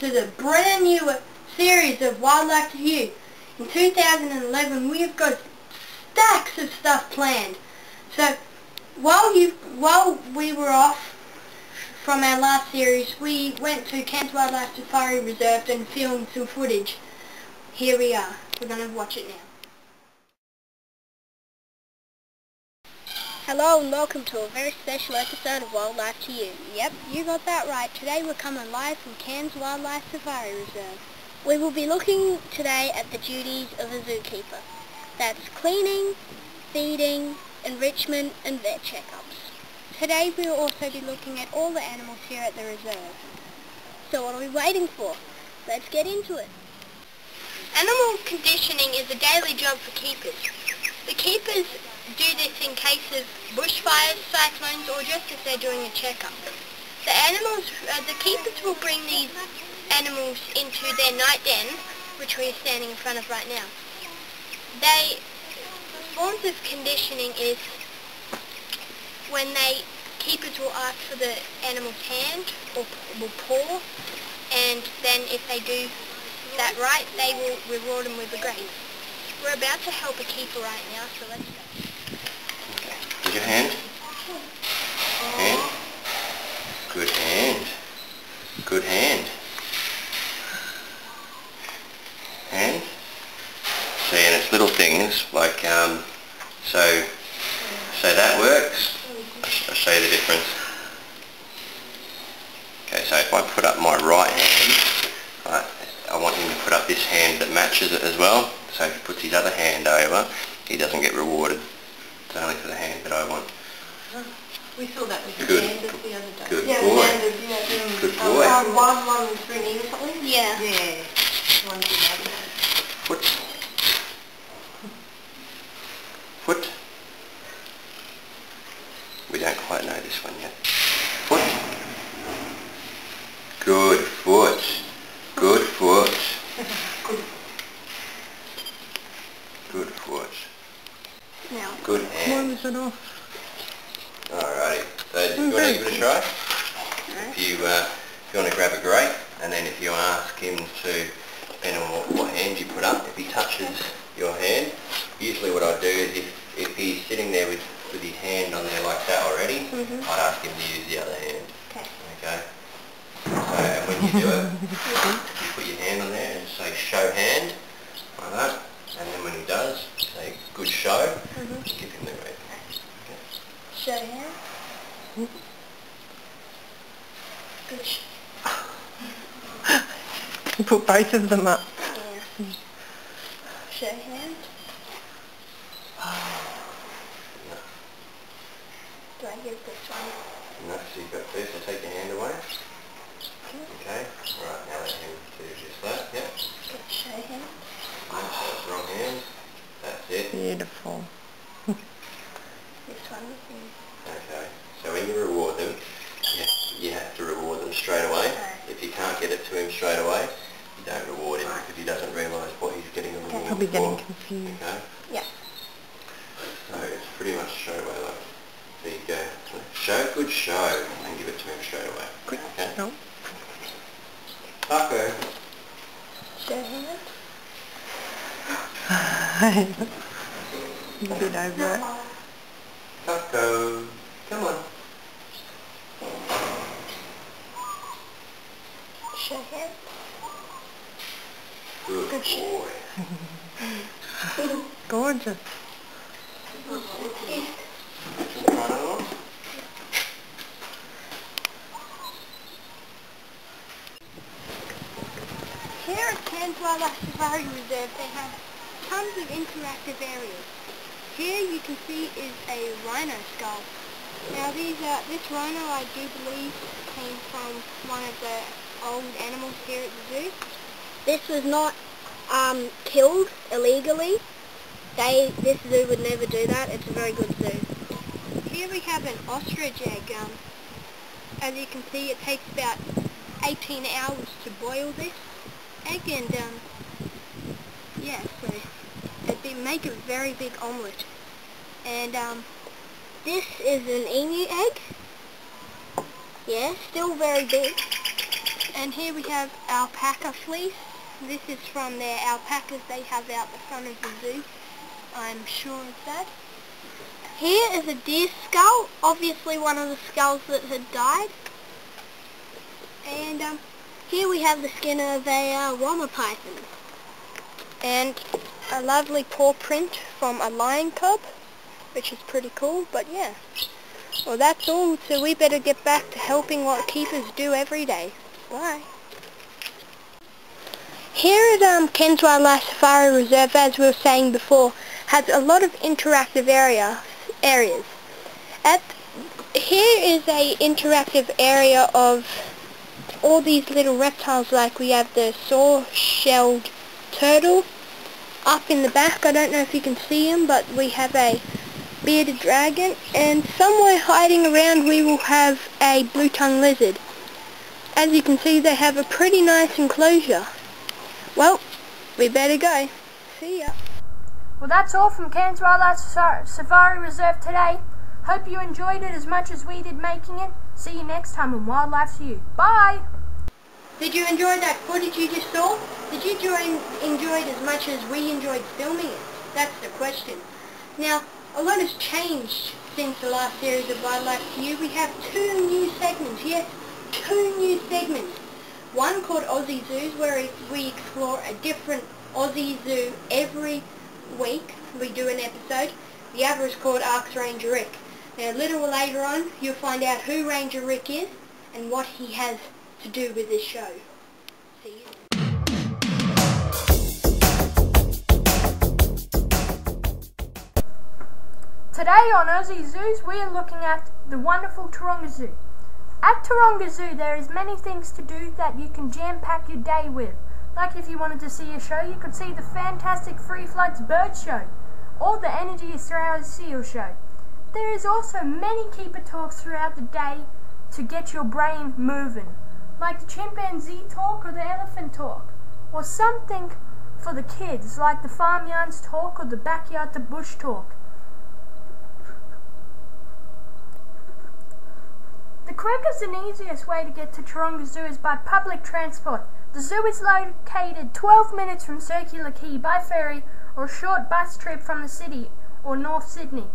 to the brand new series of Wildlife to You. In 2011 we have got stacks of stuff planned. So while we were off from our last series, we went to Cairns Wildlife Safari Reserve and filmed some footage. Here we are. We're going to watch it now. Hello and welcome to a very special episode of Wildlife to You. Yep, you got that right. Today we're coming live from Cairns Wildlife Safari Reserve. We will be looking today at the duties of a zookeeper. That's cleaning, feeding, enrichment and vet checkups. Today we will also be looking at all the animals here at the reserve. So what are we waiting for? Let's get into it. Animal conditioning is a daily job for keepers. The keepers do this in case of bushfires, cyclones, or just if they're doing a checkup. The keepers will bring these animals into their night den, which we are standing in front of right now. Forms of conditioning is when keepers will ask for the animal's hand or will paw, and then if they do that right, they will reward them with a grace. We're about to help a keeper right now, so let's go. With your hand. Hand. Good hand. Good hand. Hand. See, and it's little things like, so that works. I'll show you the difference. Okay, so if I put up my right hand, right, I want him to put up this hand that matches it as well. So if he puts his other hand over, he doesn't get rewarded. It's only for the hand that I want. We saw that with the pandas the other day. Good yeah, boy. Pandas, yeah. Good boy. One was 3 meters or something? Yeah. Yeah. One's Foot. Foot. We don't quite know this one yet. Foot. Good foot. Good foot. Good foot. Now. Good hand. Why was it off? Alrighty. So do you want to give it a try? If you want to grab a grate, and then if you ask him to, depending on what hand you put up, if he touches your hand, usually what I do is if he's sitting there with his hand on there like that already, I'd ask him to use the other hand. Okay. So and when you do it, you put your hand on there and say show hand, like that, and then when he does, say good show, give him the grate. Okay. Show hand. Good show. You put both of them up. Yeah. Show hand. No. Do I give this one? No, so you've got two, so take your hand away. Okay, right, now let him do just that, yep. Good show hand. No, so it's wrong hand. That's it. Beautiful. This one. Okay, so when you reward them, you have to reward them straight away. If you can't get it to him straight away, you don't reward him because he doesn't realise what he's getting a reward for. Probably getting confused. Okay? Yeah. So it's pretty much straight away like, there you go. Show, good show, and give it to him straight away. Quick. Okay? No. Show Taco. hand. A bit over it. Taco. Come on. Show hand. Good boy. Gorgeous. Here at Cairns Wildlife Safari Reserve they have tons of interactive areas. Here you can see is a rhino skull. Now this rhino I do believe came from one of the old animals here at the zoo. This was not killed illegally. This zoo would never do that. It's a very good zoo. Here we have an ostrich egg. As you can see, it takes about 18 hours to boil this egg, and yeah, so it'd make a very big omelette. And this is an emu egg. Yeah, still very big. And here we have alpaca fleece. This is from their alpacas they have out the front of the zoo. I'm sure of that. Here is a deer skull, obviously one of the skulls that had died. And here we have the skin of a Rama python. And a lovely paw print from a lion cub, which is pretty cool, but yeah. Well, that's all, so we better get back to helping what keepers do every day. Bye. Here at Cairns Wildlife Safari Reserve, as we were saying before, has a lot of interactive areas. Here is a interactive area of all these little reptiles, like we have the saw-shelled turtle up in the back. I don't know if you can see him, but we have a bearded dragon, and somewhere hiding around we will have a blue-tongued lizard. As you can see, they have a pretty nice enclosure. Well, we better go. See ya. Well, that's all from Cairns Wildlife Safari Reserve today. Hope you enjoyed it as much as we did making it. See you next time on Wildlife to You. Bye! Did you enjoy that footage you just saw? Did you enjoy it as much as we enjoyed filming it? That's the question. Now, a lot has changed since the last series of Wildlife to You. We have 2 new segments. Yes, 2 new segments. One called Aussie Zoos, where we explore a different Aussie zoo every week. We do an episode. The other is called Arcs Ranger Rick. Now, a little later on, you'll find out who Ranger Rick is and what he has to do with this show. See you. Today on Aussie Zoos, we are looking at the wonderful Taronga Zoo. At Taronga Zoo, there is many things to do that you can jam-pack your day with. Like if you wanted to see a show, you could see the fantastic Free Floods Bird Show, or the Energy Australia Seal Show. There is also many keeper talks throughout the day to get your brain moving, like the chimpanzee talk or the elephant talk, or something for the kids, like the farmyards talk or the backyard to bush talk. The quickest and easiest way to get to Taronga Zoo is by public transport. The zoo is located 12 minutes from Circular Quay by ferry or a short bus trip from the city or North Sydney.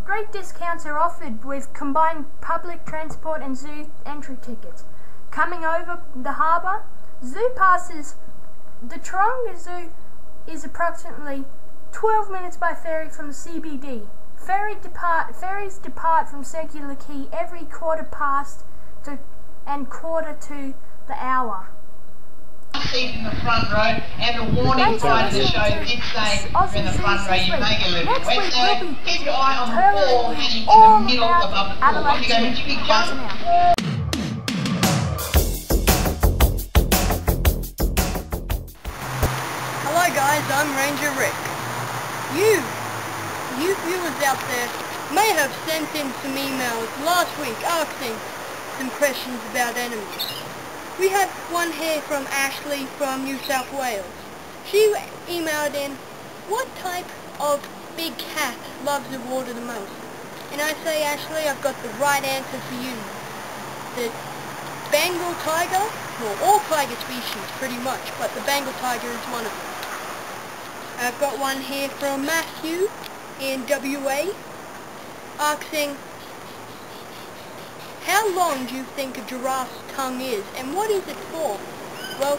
Great discounts are offered with combined public transport and zoo entry tickets. Coming over the harbour, zoo passes. The Taronga Zoo is approximately 12 minutes by ferry from the CBD. Ferries depart from Circular Quay every quarter past and quarter to the hour. Seat in the front row, and the warning sign of the show did say you're in the front row, you may get a little bit wet, so keep your eye on the wall hanging in the middle above the pool. Off you go, Richie, big jump. Hello guys, I'm Ranger Rick. You viewers out there may have sent in some emails last week asking some questions about animals. We had one here from Ashley from New South Wales. She emailed in, what type of big cat loves the water the most? And I say, Ashley, I've got the right answer for you. The Bengal tiger, well, all tiger species pretty much, but the Bengal tiger is one of them. I've got one here from Matthew in WA asking, how long do you think a giraffe's tongue is, and what is it for? Well,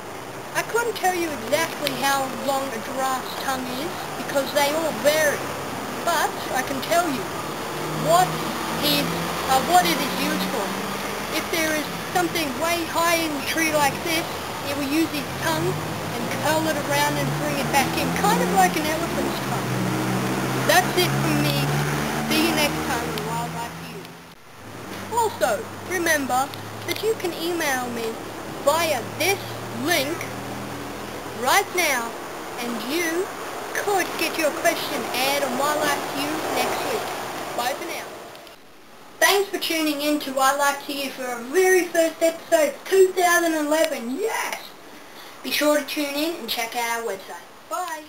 I couldn't tell you exactly how long a giraffe's tongue is, because they all vary. But I can tell you what it is used for. If there is something way high in the tree like this, it will use its tongue and curl it around and bring it back in, kind of like an elephant's tongue. That's it from me. See you next time on Wildlife to You. Also, remember that you can email me via this link right now, and you could get your question aired on Wildlife to You next week. Bye for now. Thanks for tuning in to Wildlife to You for our very first episode of 2011. Yes! Be sure to tune in and check out our website. Bye!